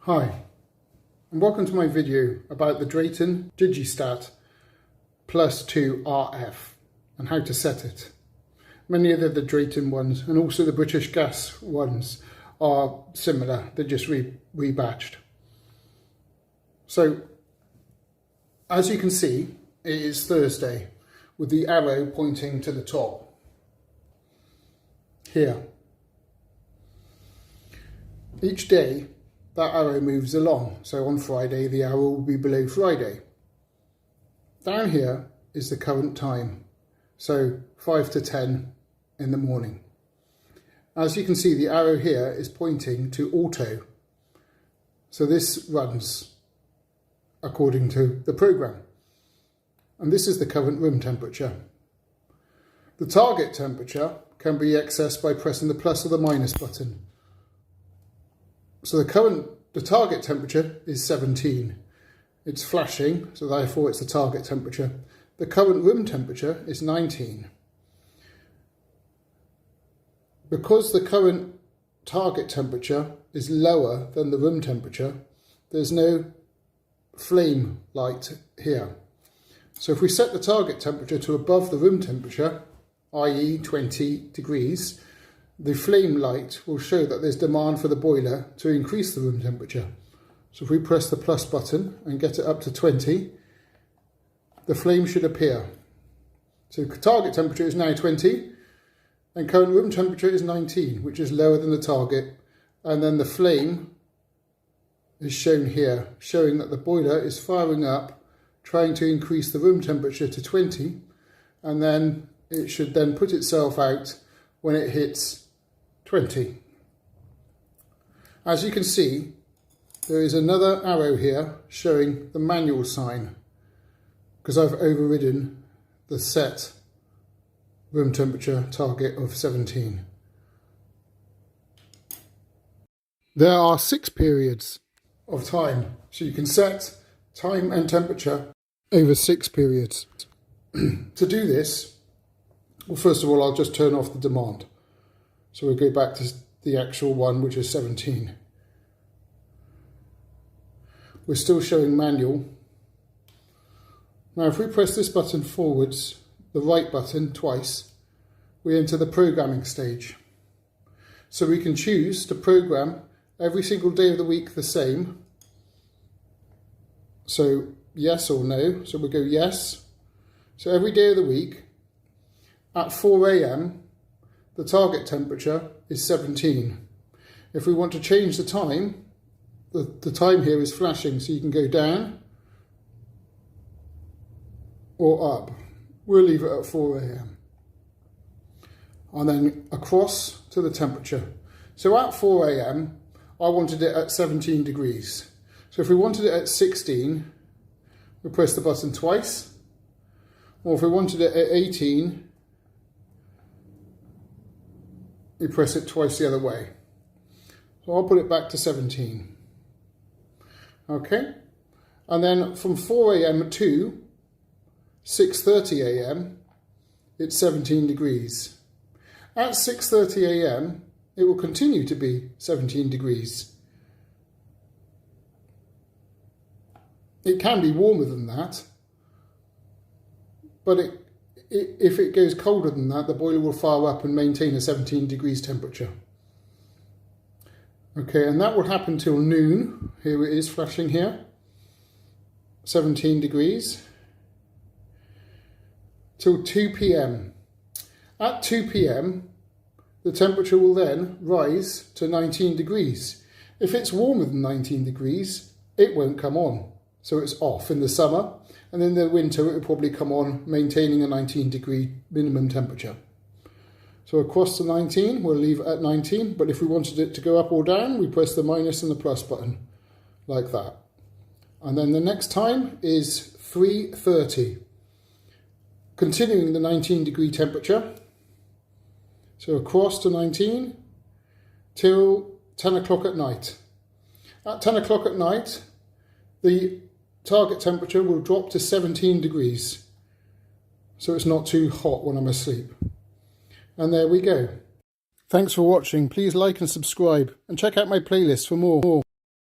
Hi, and welcome to my video about the Drayton Digistat +2 RF and how to set it. Many of the Drayton ones and also the British Gas ones are similar, they're just rebatched. So, as you can see, it is Thursday with the arrow pointing to the top. Here. Each day, that arrow moves along, so on Friday the arrow will be below Friday. Down here is the current time, so 5 to 10 in the morning. As you can see, the arrow here is pointing to auto, so this runs according to the program. And this is the current room temperature. The target temperature can be accessed by pressing the plus or the minus button. So the target temperature is 17. It's flashing, so therefore it's the target temperature. The current room temperature is 19. Because the current target temperature is lower than the room temperature, there's no flame light here. So if we set the target temperature to above the room temperature, i.e. 20 degrees, the flame light will show that there's demand for the boiler to increase the room temperature. So if we press the plus button and get it up to 20, the flame should appear. So target temperature is now 20 and current room temperature is 19, which is lower than the target. And then the flame is shown here, showing that the boiler is firing up, trying to increase the room temperature to 20, and then it should then put itself out when it hits 20. As you can see, there is another arrow here showing the manual sign because I've overridden the set room temperature target of 17. There are 6 periods of time, so you can set time and temperature over 6 periods. To do this, well, first of all, I'll just turn off the demand. So we'll go back to the actual one, which is 17. We're still showing manual. Now, if we press this button forwards, the right button twice, we enter the programming stage. So we can choose to program every single day of the week the same. So yes or no. So we'll go yes. So every day of the week at 4 AM, the target temperature is 17. If we want to change the time, the time here is flashing, so you can go down or up. We'll leave it at 4 AM. And then across to the temperature. So at 4 AM, I wanted it at 17 degrees. So if we wanted it at 16, we press the button twice. Or if we wanted it at 18, we press it twice the other way. So I'll put it back to 17. Okay, and then from 4 AM to 6:30 AM, it's 17 degrees. At 6:30 AM, it will continue to be 17 degrees. It can be warmer than that, but if it goes colder than that, the boiler will fire up and maintain a 17 degrees temperature. Okay, and that will happen till noon. Here it is flashing here. 17 degrees. Till 2 PM. At 2 PM, the temperature will then rise to 19 degrees. If it's warmer than 19 degrees, it won't come on. So it's off in the summer. And in the winter, it will probably come on, maintaining a 19-degree minimum temperature. So across to 19, we'll leave it at 19. But if we wanted it to go up or down, we press the minus and the plus button, like that. And then the next time is 3:30. Continuing the 19-degree temperature. So across to 19 till 10 o'clock at night. At 10 o'clock at night, the target temperature will drop to 17 degrees, so it's not too hot when I'm asleep. And there we go. Thanks for watching. Please like and subscribe and check out my playlist for more.